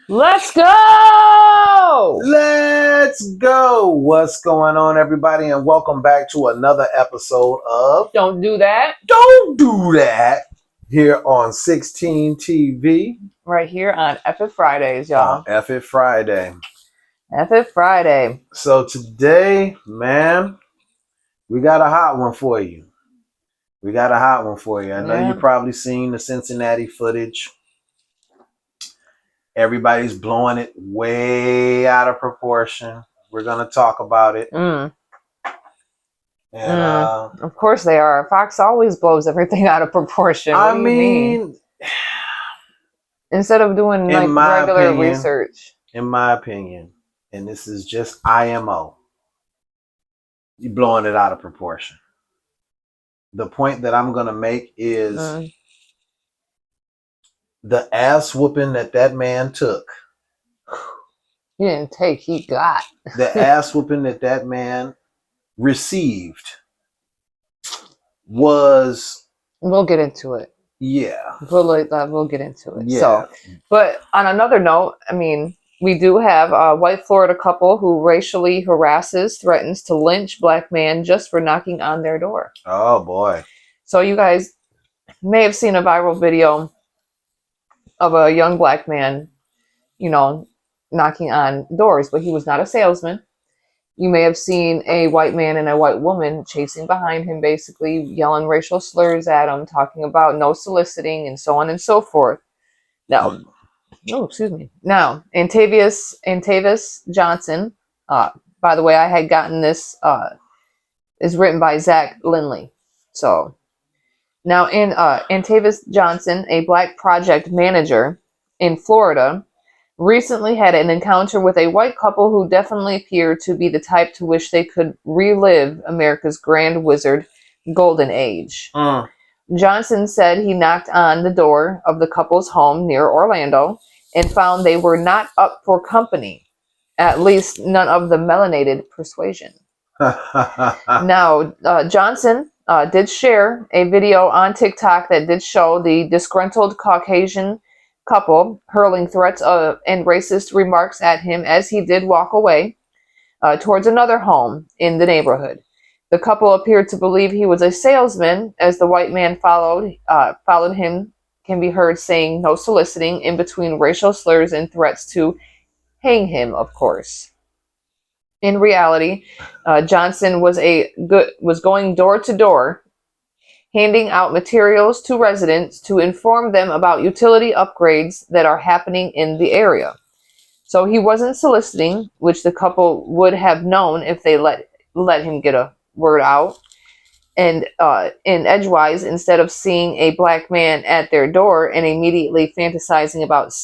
Let's go! Let's go. What's going on, everybody? And welcome back to another episode of Don't do that. Don't Do That here on 16 TV. Right here on F It Fridays, y'all. F It Friday. F It Friday. So today, man, we got a hot one for you. I know you've probably seen the Cincinnati footage. Everybody's blowing it way out of proportion. We're going to talk about it. And of course they are. Fox always blows everything out of proportion. What do you mean? Instead of doing like regular research. In my opinion, and this is just IMO, you're blowing it out of proportion. The point that I'm going to make is the ass whooping that man took. He didn't take, he got. The ass whooping that man received was... We'll get into it. Yeah. We'll get into it. Yeah. So, but on another note, I mean, we do have a white Florida couple who racially threatens to lynch black man just for knocking on their door. Oh, boy. So you guys may have seen a viral video of a young black man, knocking on doors, but he was not a salesman. You may have seen a white man and a white woman chasing behind him, basically yelling racial slurs at him, talking about no soliciting and so on and so forth. Now, Now, Antavius Johnson, by the way, I had gotten this, is written by Zach Lindley. So, now Antavius Johnson, a black project manager in Florida, recently had an encounter with a white couple who definitely appeared to be the type to wish they could relive America's Grand Wizard Golden Age. Johnson said he knocked on the door of the couple's home near Orlando and found they were not up for company, at least none of the melanated persuasion. Now, Johnson did share a video on TikTok that did show the disgruntled Caucasian couple hurling threats and racist remarks at him as he did walk away towards another home in the neighborhood. The couple appeared to believe he was a salesman, as the white man followed him, can be heard saying no soliciting in between racial slurs and threats to hang him, of course. In reality, Johnson was going door to door, handing out materials to residents to inform them about utility upgrades that are happening in the area. So he wasn't soliciting, which the couple would have known if they let him get a word out. And in edgewise, instead of seeing a black man at their door and immediately fantasizing about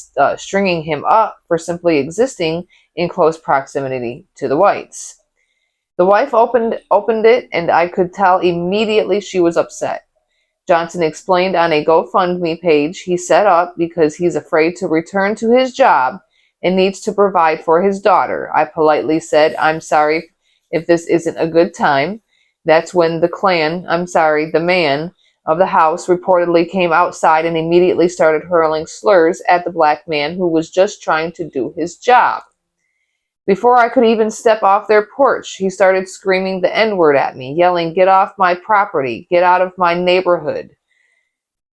stringing him up for simply existing in close proximity to the whites. The wife opened it, and I could tell immediately she was upset. Johnson explained on a GoFundMe page he set up because he's afraid to return to his job and needs to provide for his daughter. I politely said, "I'm sorry if this isn't a good time." That's when the man of the house reportedly came outside and immediately started hurling slurs at the black man who was just trying to do his job. Before I could even step off their porch, he started screaming the N-word at me, yelling, "Get off my property, get out of my neighborhood."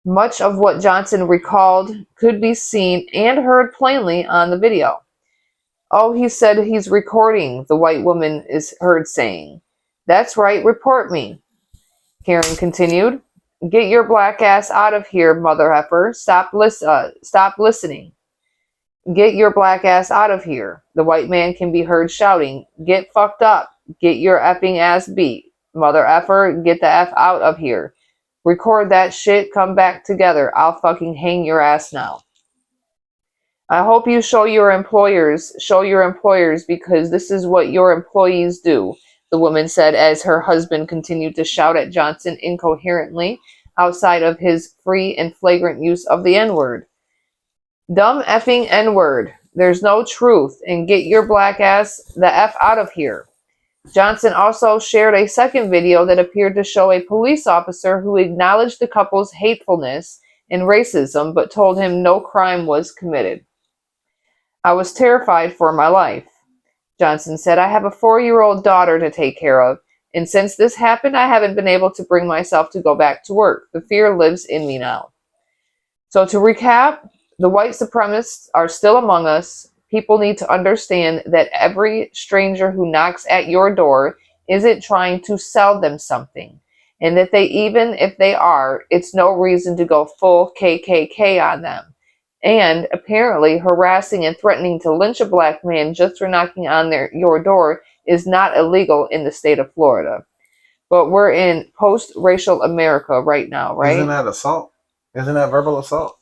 Much of what Johnson recalled could be seen and heard plainly on the video. "Oh, he said he's recording," the white woman is heard saying. "That's right, report me." Karen continued, "Get your black ass out of here, mother effer. Stop listening. Get your black ass out of here." The white man can be heard shouting, "Get fucked up. Get your effing ass beat. Mother effer, get the F out of here. Record that shit, come back together. I'll fucking hang your ass now. I hope you show your employers because this is what your employees do," the woman said as her husband continued to shout at Johnson incoherently outside of his free and flagrant use of the N-word. "Dumb effing N-word. There's no truth, and get your black ass the F out of here." Johnson also shared a second video that appeared to show a police officer who acknowledged the couple's hatefulness and racism, but told him no crime was committed. I was terrified for my life. Johnson said, I have a 4-year-old daughter to take care of, and since this happened, I haven't been able to bring myself to go back to work. The fear lives in me now. So to recap, the white supremacists are still among us. People need to understand that every stranger who knocks at your door isn't trying to sell them something. And that even if they are, it's no reason to go full KKK on them. And apparently harassing and threatening to lynch a black man just for knocking on your door is not illegal in the state of Florida. But we're in post-racial America right now, right? Isn't that assault? Isn't that verbal assault?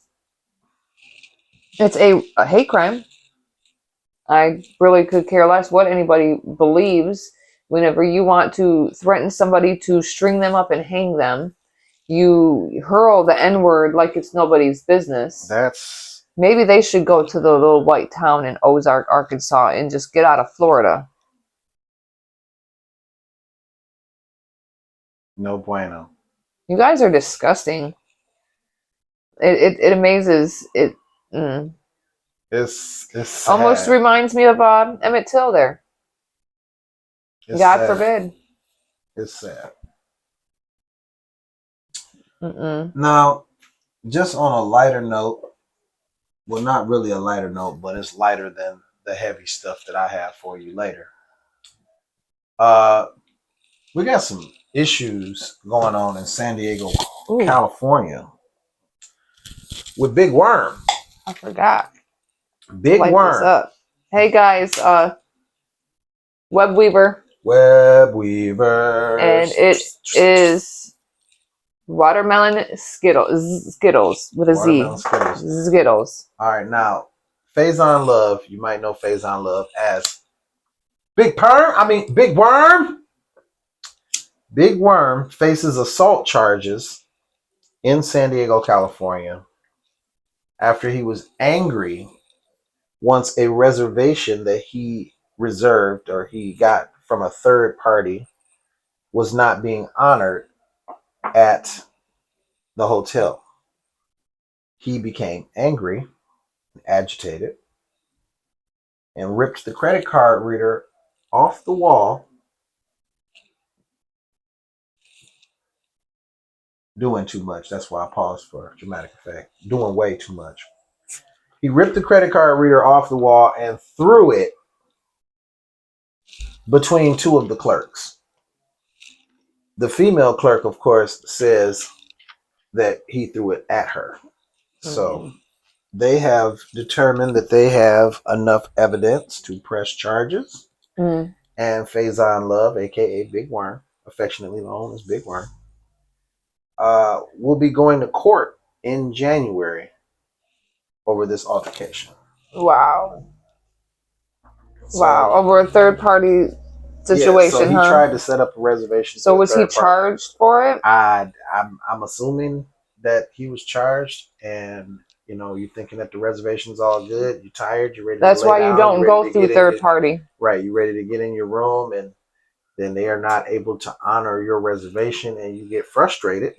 It's a hate crime. I really could care less what anybody believes. Whenever you want to threaten somebody to string them up and hang them, you hurl the N-word like it's nobody's business. Maybe they should go to the little white town in Ozark, Arkansas, and just get out of Florida. No bueno. You guys are disgusting. It amazes it. It's almost sad. reminds me of Emmett Till there. It's God sad. forbid. It's sad. Mm-mm. Now, just on a lighter note, well, not really a lighter note, but it's lighter than the heavy stuff that I have for you later. We got some issues going on in San Diego, California, with Big Worm. I forgot. Big Worm. This up. Hey guys, Web Weaver. And it is watermelon Skittles with a Z. Skittles. All right, now Faison Love, you might know Faison Love as Big Worm. Big Worm faces assault charges in San Diego, California, after he was angry once a reservation that he reserved or he got from a third party was not being honored at the hotel. He became angry, agitated, and ripped the credit card reader off the wall, doing too much. That's why I paused for dramatic effect. Doing way too much. He ripped the credit card reader off the wall and threw it between two of the clerks. The female clerk, of course, says that he threw it at her. So they have determined that they have enough evidence to press charges. And Faison Love, aka Big Worm, affectionately known as Big Worm, will be going to court in January over this altercation. Wow. Wow. Over a third party situation, so he tried to set up a reservation. So was he charged for it? I'm assuming that he was charged, and you know, you're thinking that the reservation's all good, you're tired, you're ready to That's why you don't go through third party. Right, you're ready to get in your room, and then they are not able to honor your reservation, and you get frustrated.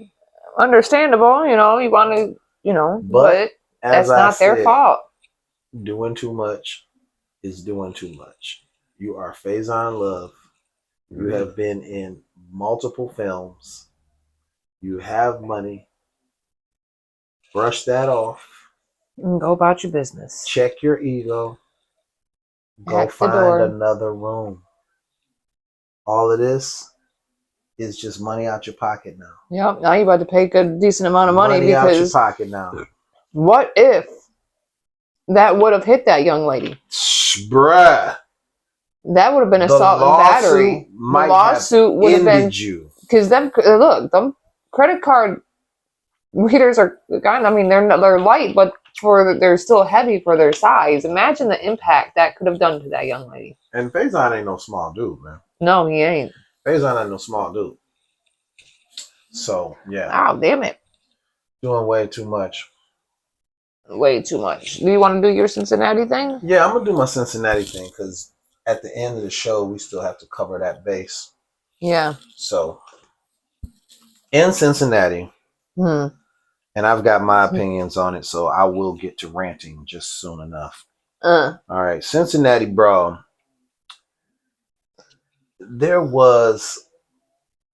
Understandable, you know, you want to, you know, but that's not their fault. Doing too much is doing too much. You are Faison Love. You have been in multiple films. You have money. Brush that off. And go about your business. Check your ego. Go find another room. All of this is just money out your pocket now. Yep. Now you're about to pay a good, decent amount of money because out your pocket now. What if that would have hit that young lady? Bruh. That would have been assault and battery. The lawsuit would have been because them credit card readers are kind. I mean, they're light, but they're still heavy for their size. Imagine the impact that could have done to that young lady. And Faison ain't no small dude, man. No, he ain't. Faison ain't no small dude. So yeah. Oh, damn it. Doing way too much. Way too much. Do you want to do your Cincinnati thing? Yeah, I'm gonna do my Cincinnati thing because at the end of the show we still have to cover that base. Yeah. So in Cincinnati, and I've got my opinions on it, so I will get to ranting just soon enough. All right, Cincinnati Brawl. There was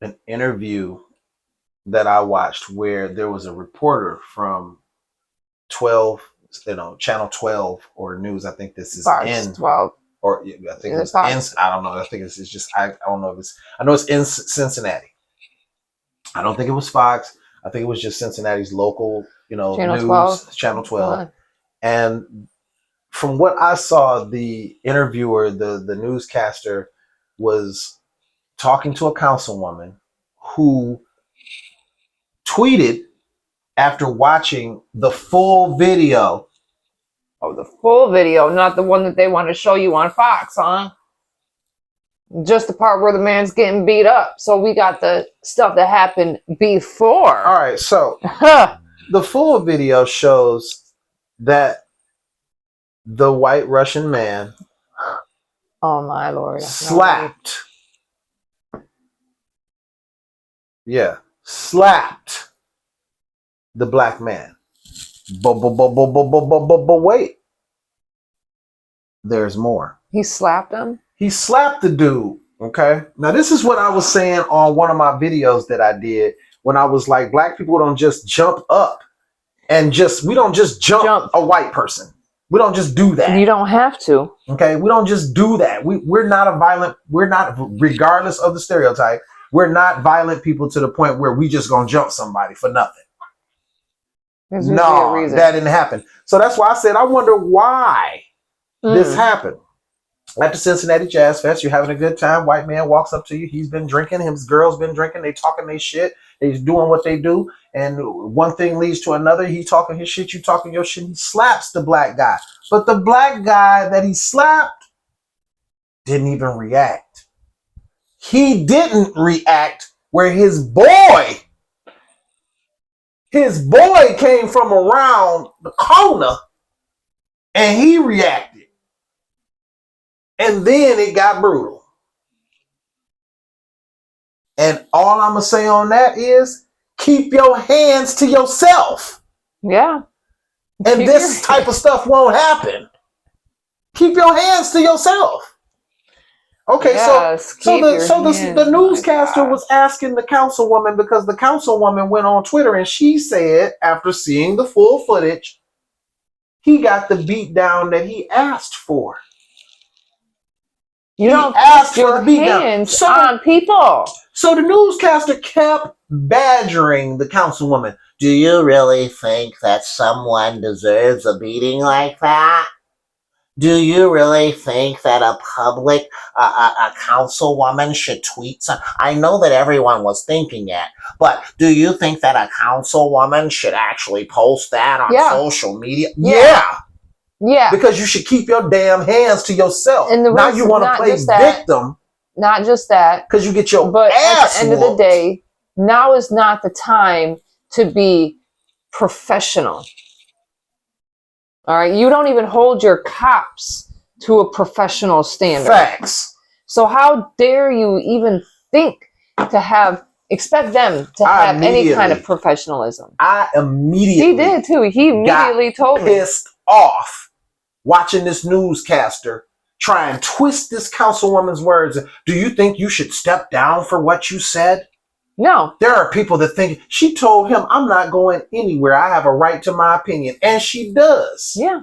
an interview that I watched where there was a reporter from 12, channel 12 or news. I think this is Fox in 12. or I think it's in. I don't know. I think it's just I don't know if it's. I know it's in Cincinnati. I don't think it was Fox. I think it was just Cincinnati's local, Channel news 12. channel 12. And from what I saw, the interviewer, the newscaster, was talking to a councilwoman who tweeted after watching the full video. Oh, the full video, not the one that they want to show you on Fox, huh? Just the part where the man's getting beat up. So we got the stuff that happened before. All right, so the full video shows that the white Russian man, oh my Lord, slapped the black man. But wait, there's more. He slapped him? He slapped the dude, okay? Now, this is what I was saying on one of my videos that I did when I was like, black people don't just jump up and we don't just jump a white person. We don't just do that. You don't have to. Okay? We don't just do that. We're not regardless of the stereotype, we're not violent people to the point where we just gonna jump somebody for nothing. No, that didn't happen. So that's why I said, I wonder why this happened. At the Cincinnati Jazz Fest, you're having a good time. White man walks up to you. He's been drinking. His girl's been drinking. They talking their shit. They's doing what they do. And one thing leads to another. He talking his shit. You talking your shit. He slaps the black guy. But the black guy that he slapped didn't even react. He didn't react where his boy came from around the corner and he reacted. And then it got brutal. And all I'm going to say on that is keep your hands to yourself. Yeah. And this type of stuff won't happen. Keep your hands to yourself. Okay, yes, so the newscaster was asking the councilwoman, because the councilwoman went on Twitter and she said, after seeing the full footage, he got the beat down that he asked for. You don't ask your hands on people. So the newscaster kept badgering the councilwoman. Do you really think that someone deserves a beating like that? Do you really think that a councilwoman should tweet some? I know that everyone was thinking it, but do you think that a councilwoman should actually post that on social media? Yeah. Because you should keep your damn hands to yourself. And now you want to play victim. Not just that. Because you get your ass But at the end of the day, now is not the time to be professional. All right? You don't even hold your cops to a professional standard. Facts. So how dare you even think to expect them to have any kind of professionalism? He did too. He immediately told me. Pissed off watching this newscaster try and twist this councilwoman's words. Do you think you should step down for what you said? No. There are people that think, she told him, I'm not going anywhere. I have a right to my opinion. And she does. Yeah.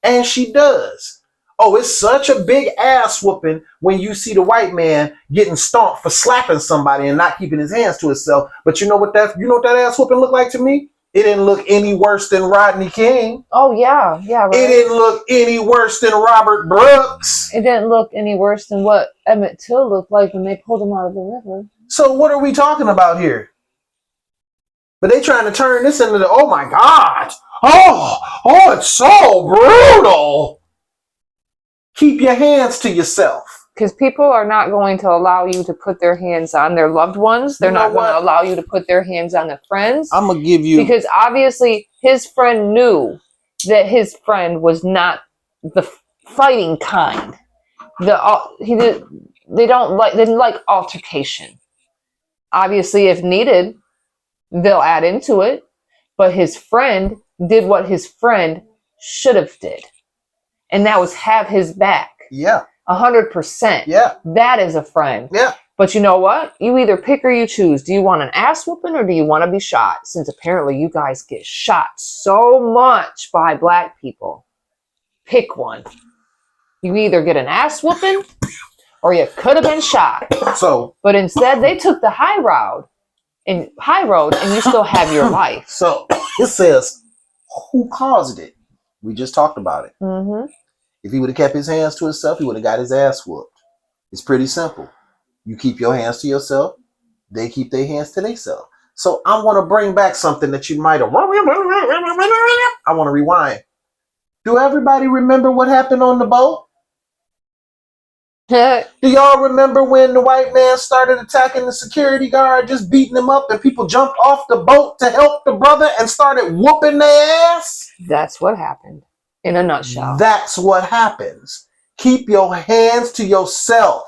And she does. Oh, it's such a big ass whooping when you see the white man getting stomped for slapping somebody and not keeping his hands to himself. But you know what that ass whooping looked like to me? It didn't look any worse than Rodney King. Oh, yeah. Yeah, right. It didn't look any worse than Robert Brooks. It didn't look any worse than what Emmett Till looked like when they pulled him out of the river. So what are we talking about here? But they trying to turn this into the, oh my God. Oh, it's so brutal. Keep your hands to yourself. Because people are not going to allow you to put their hands on their loved ones. They're not going to allow you to put their hands on their friends. I'm going to give you... Because obviously his friend knew that his friend was not the fighting kind. They didn't like altercation. Obviously, if needed, they'll add into it. But his friend did what his friend should have did. And that was have his back. Yeah. 100%. Yeah. That is a friend. Yeah. But you know what? You either pick or you choose. Do you want an ass whooping or do you want to be shot? Since apparently you guys get shot so much by black people. Pick one. You either get an ass whooping or you could have been shot. But instead they took the high road and you still have your life. So it says, who caused it? We just talked about it. Mm-hmm. If he would have kept his hands to himself, he would have got his ass whooped. It's pretty simple. You keep your hands to yourself, they keep their hands to themselves. So I want to bring back something that you might have. I want to rewind. Do everybody remember what happened on the boat? Do y'all remember when the white man started attacking the security guard, just beating him up, and people jumped off the boat to help the brother and started whooping their ass? That's what happened in a nutshell. That's what happens. Keep your hands to yourself.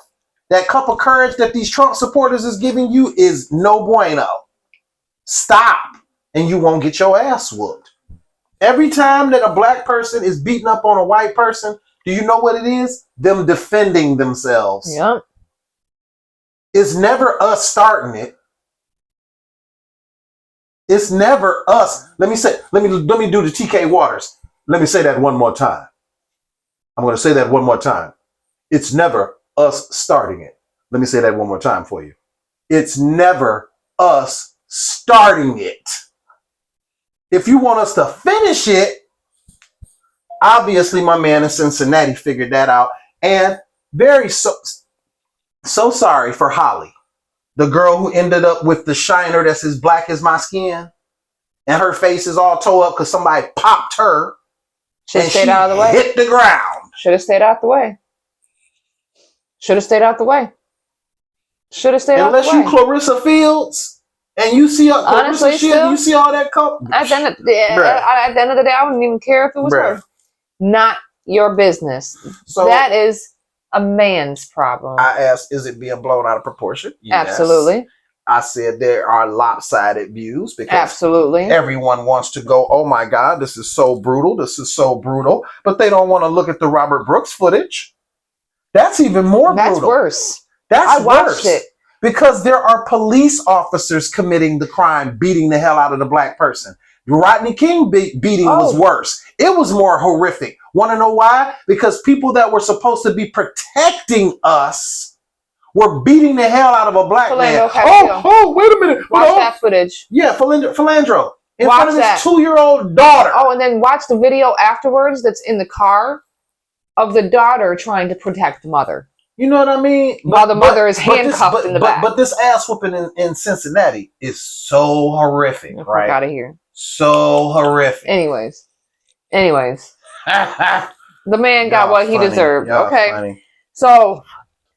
That cup of courage that these Trump supporters is giving you is no bueno. Stop, and you won't get your ass whooped. Every time that a black person is beating up on a white person, do you know what it is? Them defending themselves. Yep. It's never us starting it. It's never us. Let me do the TK Waters. Let me say that one more time. I'm going to say that one more time. It's never us starting it. Let me say that one more time for you. It's never us starting it. If you want us to finish it, obviously my man in Cincinnati figured that out. And so sorry for Holly, the girl who ended up with the shiner that's as black as my skin, and her face is all tore up because somebody popped her. Should have stayed out of the way. Hit the ground. Should have stayed out the way. Should have stayed out the way. Should have stayed out the way. Unless you Clarissa Fields and you see honestly, you see all that at the end of the day, I wouldn't even care if it was her. Not your business. So that is a man's problem. I asked, is it being blown out of proportion? Yes. Absolutely. I said there are lopsided views because absolutely everyone wants to go, oh my God, this is so brutal. This is so brutal. But they don't want to look at the Robert Brooks footage. That's even more brutal. That's worse. I watched it. Because there are police officers committing the crime, beating the hell out of the black person. Rodney King beating was worse. It was more horrific. Want to know why? Because people that were supposed to be protecting us were beating the hell out of a black man. Oh, wait a minute. Watch that footage. Yeah, Philandro. In front of his that 2-year-old daughter. Oh, and then watch the video afterwards that's in the car of the daughter trying to protect the mother. You know what I mean? While the mother is handcuffed in the back. But this ass whooping in Cincinnati is so horrific, right? Out of here. So horrific. Anyways. The man got what he deserved. Okay. Funny. So.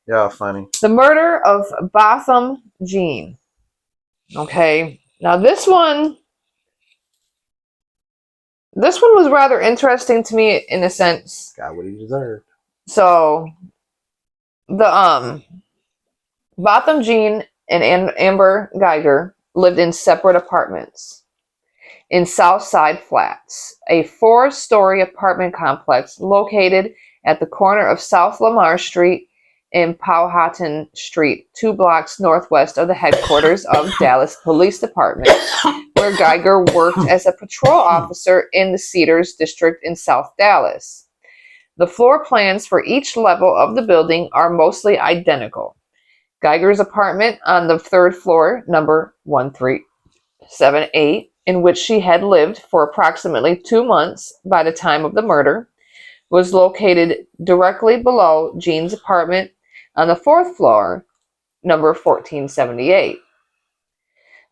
Yeah, funny. The murder of Botham Jean. Okay. Now this one was rather interesting to me in a sense. Got what he deserved. So the Botham Jean and Amber Geiger lived in separate apartments in Southside Flats, a 4-story apartment complex located at the corner of South Lamar Street and Powhatan Street, 2 blocks northwest of the headquarters of Dallas Police Department, where Geiger worked as a patrol officer in the Cedars District in South Dallas. The floor plans for each level of the building are mostly identical. Geiger's apartment on the 3rd floor, number 1378, in which she had lived for approximately 2 months by the time of the murder, was located directly below Jean's apartment on the 4th floor, number 1478.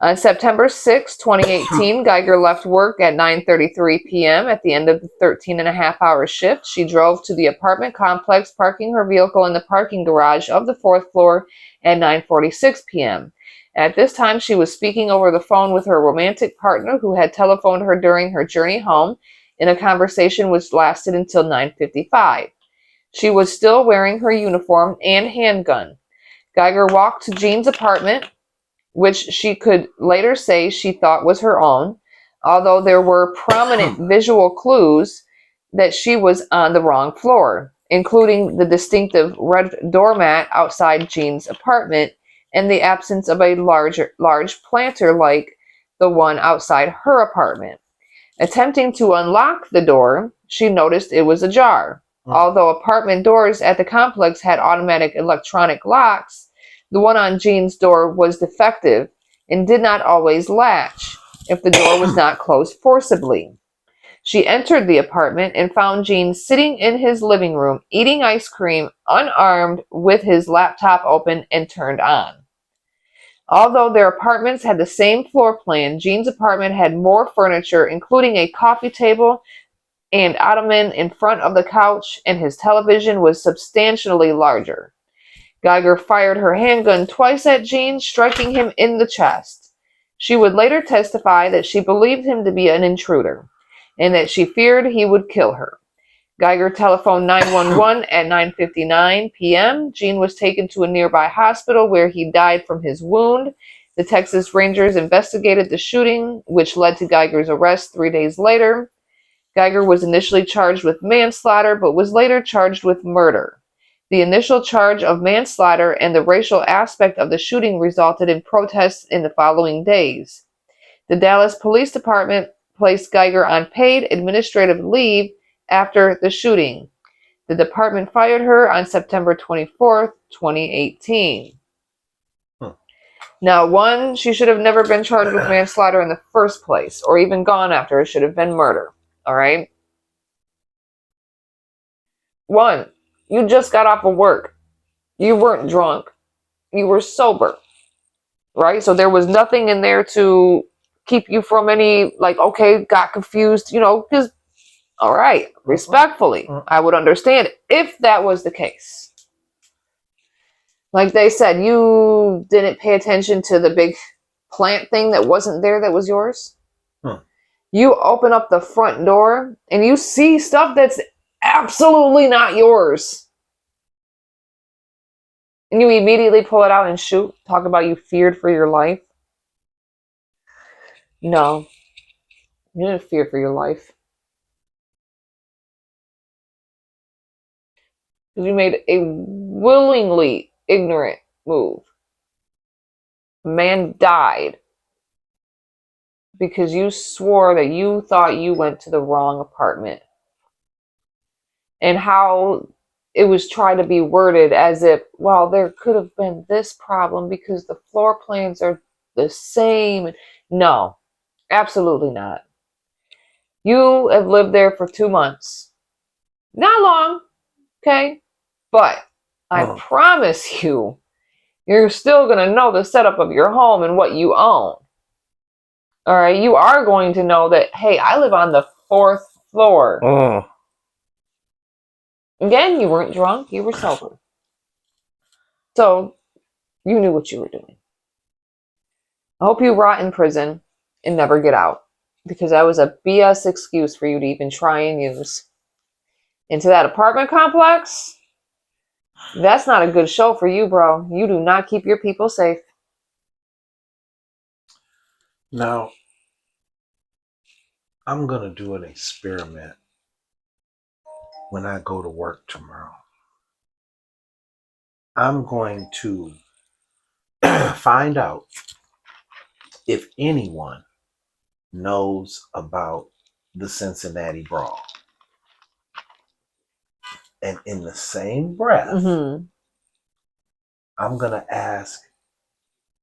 On September 6, 2018, Geiger left work at 9:33 p.m. At the end of the 13-and-a-half-hour shift, she drove to the apartment complex, parking her vehicle in the parking garage of the 4th floor at 9:46 p.m. At this time, she was speaking over the phone with her romantic partner who had telephoned her during her journey home in a conversation which lasted until 9:55. She was still wearing her uniform and handgun. Geiger walked to Jean's apartment, which she could later say she thought was her own, although there were prominent visual clues that she was on the wrong floor, including the distinctive red doormat outside Jean's apartment and the absence of a large planter like the one outside her apartment. Attempting to unlock the door, she noticed it was ajar. Although apartment doors at the complex had automatic electronic locks, the one on Jean's door was defective and did not always latch if the door was not closed forcibly. She entered the apartment and found Jean sitting in his living room, eating ice cream, unarmed, with his laptop open and turned on. Although their apartments had the same floor plan, Jean's apartment had more furniture, including a coffee table and ottoman in front of the couch, and his television was substantially larger. Geiger fired her handgun twice at Jean, striking him in the chest. She would later testify that she believed him to be an intruder and that she feared he would kill her. Geiger telephoned 911 at 9:59 p.m. Jean was taken to a nearby hospital where he died from his wound. The Texas Rangers investigated the shooting, which led to Geiger's arrest 3 days later. Geiger was initially charged with manslaughter, but was later charged with murder. The initial charge of manslaughter and the racial aspect of the shooting resulted in protests in the following days. The Dallas Police Department placed Geiger on paid administrative leave after the shooting. The department fired her on September 24th, 2018. Now, one, she should have never been charged with manslaughter in the first place, or even gone after. It should have been murder. All right? One, you just got off of work. You weren't drunk. You were sober. Right? So there was nothing in there to keep you from any, like, okay, got confused, because, all right, respectfully, I would understand if that was the case. Like they said, you didn't pay attention to the big plant thing that wasn't there that was yours. You open up the front door and you see stuff that's absolutely not yours. And you immediately pull it out and shoot. Talk about you feared for your life. No. You didn't fear for your life. Because you made a willingly ignorant move. A man died because you swore that you thought you went to the wrong apartment. And how it was trying to be worded as if, well, there could have been this problem because the floor plans are the same. No, absolutely not. You have lived there for 2 months. Not long, okay? But I promise you, you're still going to know the setup of your home and what you own. All right? You are going to know that, hey, I live on the 4th floor. Again, you weren't drunk. You were sober. So, you knew what you were doing. I hope you rot in prison and never get out. Because that was a BS excuse for you to even try and use. Into that apartment complex, that's not a good show for you, bro. You do not keep your people safe. Now, I'm going to do an experiment when I go to work tomorrow. I'm going to find out if anyone knows about the Cincinnati Brawl. And in the same breath, I'm going to ask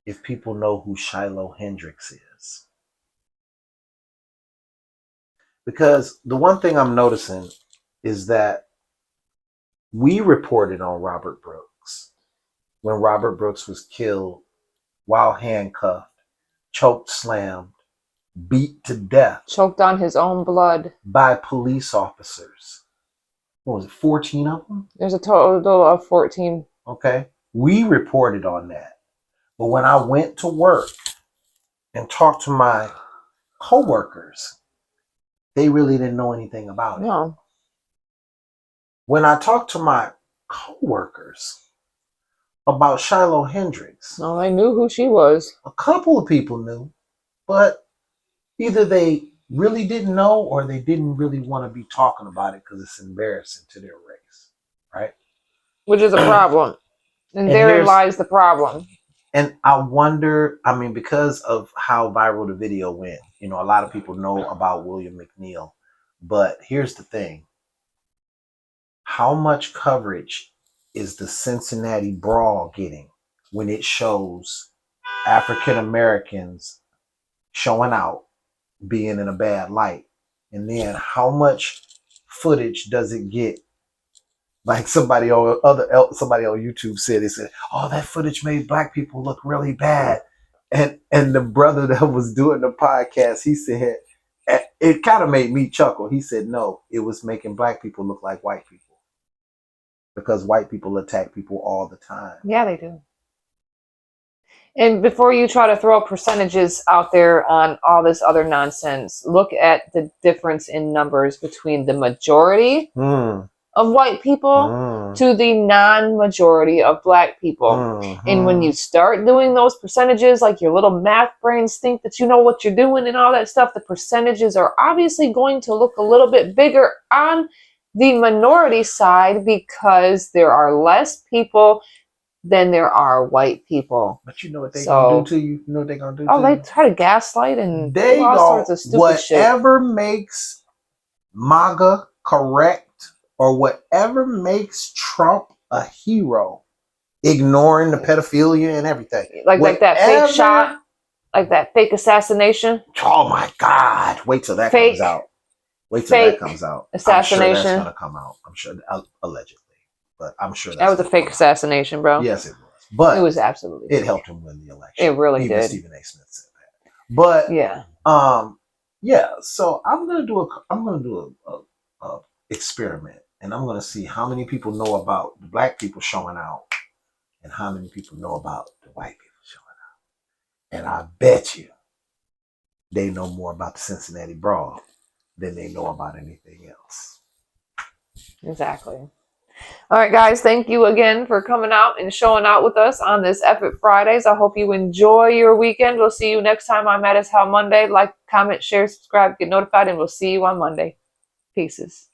if people know who Shiloh Hendrix is. Because the one thing I'm noticing is that we reported on Robert Brooks when Robert Brooks was killed while handcuffed, choked, slammed, beat to death. Choked on his own blood. By police officers. What was it, 14 of them? There's a total of 14. Okay. We reported on that. But when I went to work and talked to my coworkers, they really didn't know anything about it. No. When I talked to my coworkers about Shiloh Hendrix, no, they knew who she was. A couple of people knew, but either they really didn't know, or they didn't really want to be talking about it because it's embarrassing to their race, right? Which is a problem. And therein lies the problem. And I wonder, I mean, because of how viral the video went, you know, a lot of people know about William McNeil. But here's the thing. How much coverage is the Cincinnati Brawl getting when it shows African Americans showing out, being in a bad light? And then how much footage does it get? Like somebody on YouTube said, they said, "Oh, that footage made black people look really bad." And the brother that was doing the podcast, he said, it kind of made me chuckle. He said, "No, it was making black people look like white people because white people attack people all the time." Yeah, they do. And before you try to throw percentages out there on all this other nonsense, look at the difference in numbers between the majority of white people to the non-majority of black people. And when you start doing those percentages, like your little math brains think that you know what you're doing and all that stuff, the percentages are obviously going to look a little bit bigger on the minority side because there are less people than there are white people. But you know what they're going to do to you? You know what they're going to do to you? Oh, they try to gaslight and do all sorts of stupid shit. Whatever makes MAGA correct or whatever makes Trump a hero, ignoring the pedophilia and everything. Like that fake shot, like that fake assassination. Oh my God. Wait till that comes out. Wait till that comes out. Assassination. I'm sure that's going to come out. I'm sure, allegedly. But I'm sure that was a fake assassination, bro. Yes, it was. But it was absolutely. It helped him win the election. It really did. Stephen A. Smith said that. But yeah, yeah. So I'm gonna do a experiment, and I'm gonna see how many people know about the black people showing out, and how many people know about the white people showing out. And I bet you they know more about the Cincinnati Brawl than they know about anything else. Exactly. All right, guys, thank you again for coming out and showing out with us on this Epic Fridays. I hope you enjoy your weekend. We'll see you next time on Mad as Hell Monday. Like, comment, share, subscribe, get notified, and we'll see you on Monday. Pieces.